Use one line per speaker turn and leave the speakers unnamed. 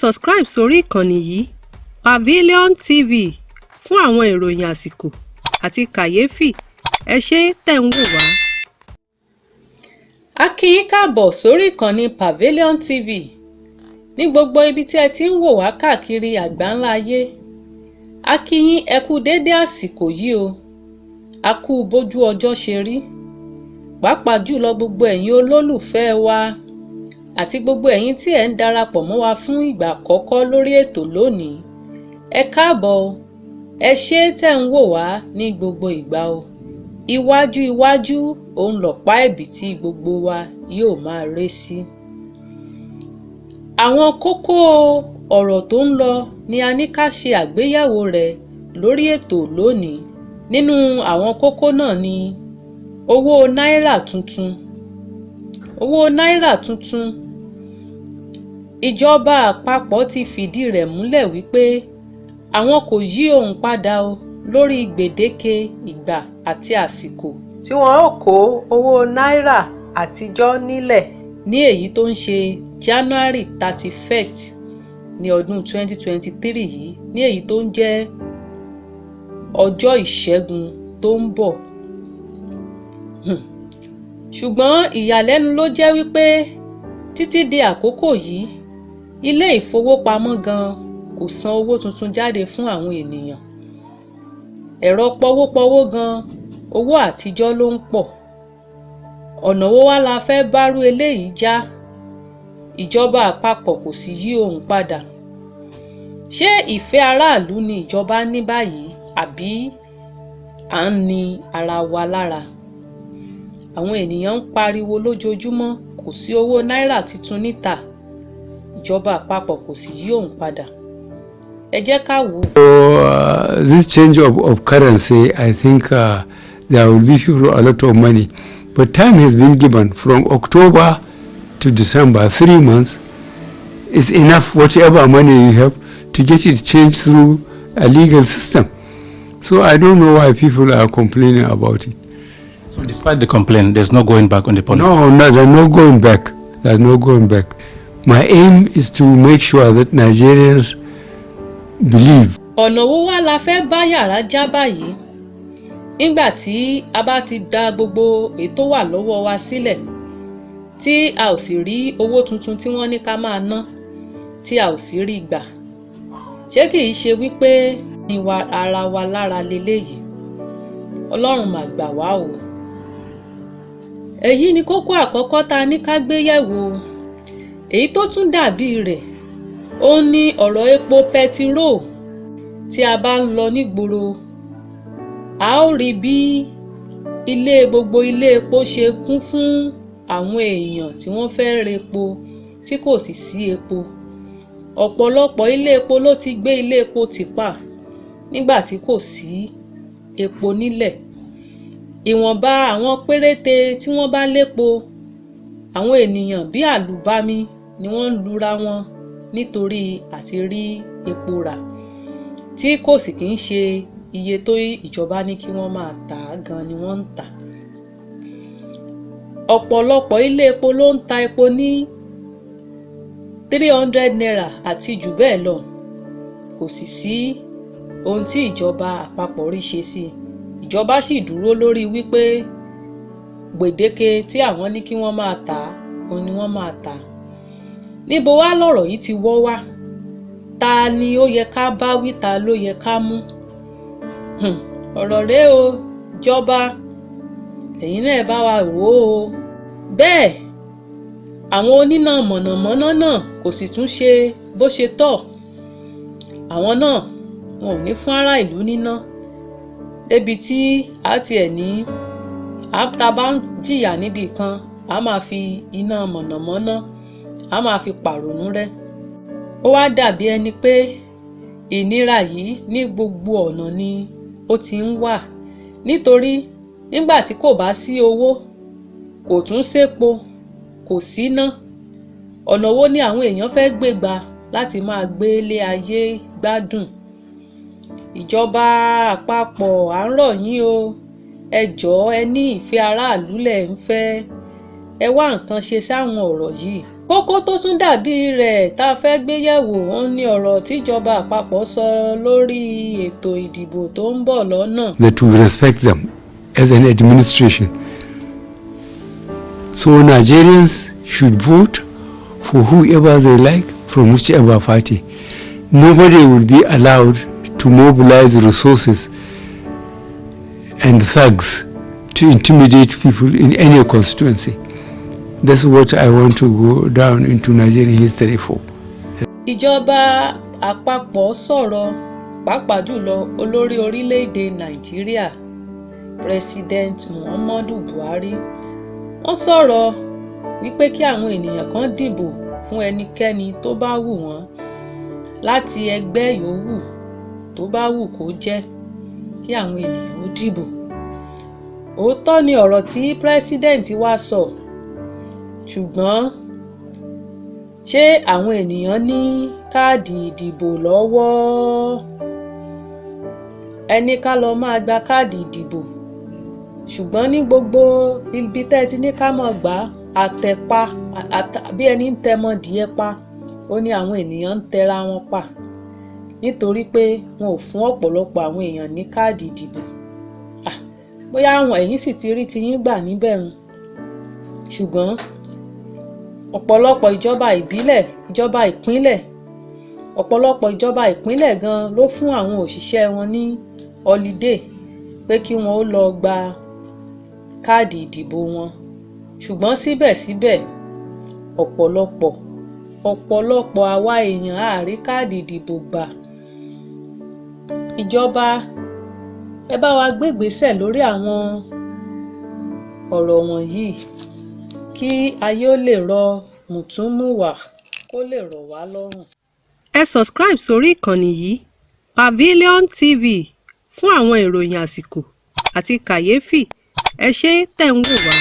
subscribe sórí ìkànnì yìí Pavilion TV fún àwọn ìròyìn àsìkò àti kàyéfì. Ẹ ṣé tẹ́ ń wò wá. A kí yín káàbọ̀ sórí ìkànnì Pavilion TV ní gbogbo ibi tí ẹ ti ń wò wá káàkiri àgbáńlá ayé. A kí yín ẹ kú dédé àsìkò yìí o. A kú bójú ọjọ́ ṣe rí. Pàápàá jùlọ gbogbo ẹ̀yin olólùfẹ́ wa àti gbogbo ẹ̀yin tí ẹ ń darapọ̀ mọ́ wa fún ìgbà àkọ́kọ́ lórí ètò lónìí. Ẹ káàbọ̀ o. Ẹ ṣé tẹ́ ń wò wá ní gbogbo ìgbà o. Iwájú iwájú òun lọ̀pá ẹ̀bì tí gbogbo wa yóò máa ré sí. Àwọn kókó ọ̀rọ̀ tó ń lọ ni a ní ká ṣe àgbéyẹ̀wò rẹ̀ lórí ètò lónìí. Nínú àwọn kókó náà ni owó náírà tuntun. Owó náírà tuntun. Ìjọba àpapọ̀ ti fìdí rẹ̀ múlẹ̀ wípé àwọn kò yí òun padà o lórí gbèdéke ìgbà àti àsìkò tí wọn ó kó owó náírà àtijọ́ nílẹ̀ ní èyí tó ń ṣe January 31st ní ọdún 2023 yìí, ní èyí tó ń jẹ́ ọjọ́ ìṣẹ́gun tó ń bọ̀. Ṣùgbọ́n ìyàlẹ́nu ló jẹ́ wípé títí di àkókò yìí ilé ìfowópamọ́ gan kò san owó tuntun jáde fún àwọn ènìyàn. Ẹ̀rọ pọwópọwó gan owó àtijọ́ ló ń pọ̀. Ọ̀nà wo wá la fẹ́ bárú eléyìí já? Ìjọba àpapọ̀ kò sì yí ohun padà. Ṣé ìfẹ́ aráàlú ni ìjọba ní báyìí àbí à ń ni ara wa lára? Àwọn ènìyàn ń pariwo lójoojúmọ́ kò sí owó náírà tuntun níta. Ìjọba àpapọ̀ kò sì yí ohun padà. Ẹ jẹ́ ká wò.
This change of currency, I think there will be people a lot of money. But time has been given from October to December, 3 months. Is enough, whatever money you have, to get it changed through a legal system. So I don't know why people are complaining about it.
So despite the complaint, there's no going back on the policy?
No, there's no going back. There's no going back. My aim is to make sure that Nigerians believe.
Ọ̀nà wo wá la fẹ́ bá yàrá já báyìí? Nígbà tí a bá ti dá gbogbo ètò wà lọ́wọ́ wa sílẹ̀, tí a ò sì rí owó tuntun tí wọ́n ní ká máa ná, tí a ò sì rí gbà. Ṣé kìí ṣe wípé ìwà ara wa lára leléyìí? Ọlọ́run mà gbà wá o. Èyí ni kókó àkọ́kọ́ tá ní ká gbé yẹ̀wò. Èyí tó tún dàbí rẹ̀, ó ní ọ̀rọ̀ epo pẹtiró. Tí a bá ń lọ nígboro, a ó rí bí gbogbo ilé epo ṣe kún fún àwọn èèyàn tí wọ́n fẹ́ repo tí kò sì sí epo. Ọ̀pọ̀lọpọ̀ ilé epo ló ti gbé ilé epo tìpa nígbà tí kò sí epo nílẹ̀. Ìwọ̀nba àwọn péréte tí wọ́n bá lépo, àwọn ènìyàn bí àlùbami ni wọ́n ń lura wọn nítorí àti rí epo rà tí kò sì kí ń ṣe iye tó ìjọba ní kí wọ́n máa tà á gan ni wọ́n ń tà. Ọ̀pọ̀lọpọ̀ ilé epo ló ń ta epo ní 300 naira àti jù bẹ́ẹ̀ lọ. Kò sì sí ohun tí ìjọba àpapọ̀ rí ṣe sí. Ìjọba sì dúró lórí wípé gbèdéke tí àwọn ní kí wọ́n máa tà òun ni wọ́n máa tà. Níbo wá lọ̀rọ̀ yìí ti wọ́ wá? Ta ni ó yẹ ká bá wí, ta ló yẹ ká mú? Ọ̀rọ̀ rèé o, ìjọba, ẹ̀yin náà bá wa wò ó. Bẹ́ẹ̀ àwọn oníná mọ̀nàmọ́ná náà kò sì tún ṣe bó ṣe tọ́. Àwọn náà wọn ò ní fún ará ìlú níná débi tí a tiẹ̀ ní tá bá ń jìyà níbì kan, a máa fi iná mọ̀nàmọ́ná a máa fi pàrònú rẹ́. Ó wá dàbí ẹni pé ìnira yìí ní gbogbo ọ̀nà ni ó ti ń wà. Nítorí nígbà tí kò bá sí owó, kò tún sépo, kò síná. Ọ̀nà wo ni àwọn èèyàn fẹ́ gbé gbà láti máa gbé ilé ayé gbádùn? Ìjọba àpapọ̀, à ń rọ̀ yín o. Ẹ jọ̀ọ́, ẹ ní ìfẹ́ aráàlú lẹ̀ ń fẹ́. Ẹ wá nǹkan ṣe sáwọn ọ̀rọ̀ yìí. kókó tó tún dàbí rẹ̀ tá a fẹ́ gbé yẹ̀wò òun ni ọ̀rọ̀ tíjọba àpapọ̀ sọ lórí ètò ìdìbò tó ń bọ̀ lọ́nà.
That we respect them as an administration. So Nigerians should vote for whoever they like from whichever party. Nobody will be allowed to mobilize resources and thugs to intimidate people in any constituency. That's what I want to go down into Nigerian history for.
Ìjọba àpapọ̀ sọ̀rọ̀ pàápàá jùlọ olórí orílẹ̀-èdè Nàìjíríà President Muhammadu Buhari wọ́n sọ̀rọ̀ wípé kí àwọn ènìyàn kan dìbò fún ẹnikẹ́ni tó bá wù wọ́n láti ẹgbẹ́ yòówù tó bá wù kó jẹ́ kí àwọn ènìyàn ó dìbò. Òótọ́ ni ọ̀rọ̀ tí President wa sọ, ṣùgbọ́n ṣé àwọn ènìyàn ní káàdì ìdìbò lọ́wọ́? Ẹni ká lọ máa gba káàdì ìdìbò, ṣùgbọ́n ní gbogbo ibi tẹ́ ti ní ká mọ̀ gbà àtẹ̀pa bí ẹni ń tẹmọ díẹ̀ pa, ó ní àwọn ènìyàn ń tẹra wọn pa nítorí pé wọn ò fún ọ̀pọ̀lọpọ̀ àwọn èèyàn ní káàdì ìdìbò. Bóyá àwọn ẹ̀yin sì ti rí tiyín gbà níbẹ̀ ń, ṣùgbọ́n ọ̀pọ̀lọpọ̀ ìjọba ìbílẹ̀, ìjọba ìpínlẹ̀, ọ̀pọ̀lọpọ̀ ìjọba ìpínlẹ̀ gan ló fún àwọn òṣìṣẹ́ wọn ní holiday pé kí wọ́n ó lọ gba káàdì ìdìbò wọn. Ṣùgbọ́n síbẹ̀síbẹ̀ ọ̀pọ̀lọpọ̀ àwa èèyàn á rí káàdì ìdìbò gbà. Ìjọba ẹ bá wa gbé ìgbésẹ̀ lórí àwọn ọ̀rọ̀ wọ̀nyí kí ayé ó lè rọ mùtúmùwà kó lè rọ̀ wá lọ́rùn. Ẹ subscribe sórí ìkànnì yìí Pavilion TV fún àwọn ìròyìn àsìkò àti kàyéfì. Ẹ ṣé tẹ̀ ń wò wá.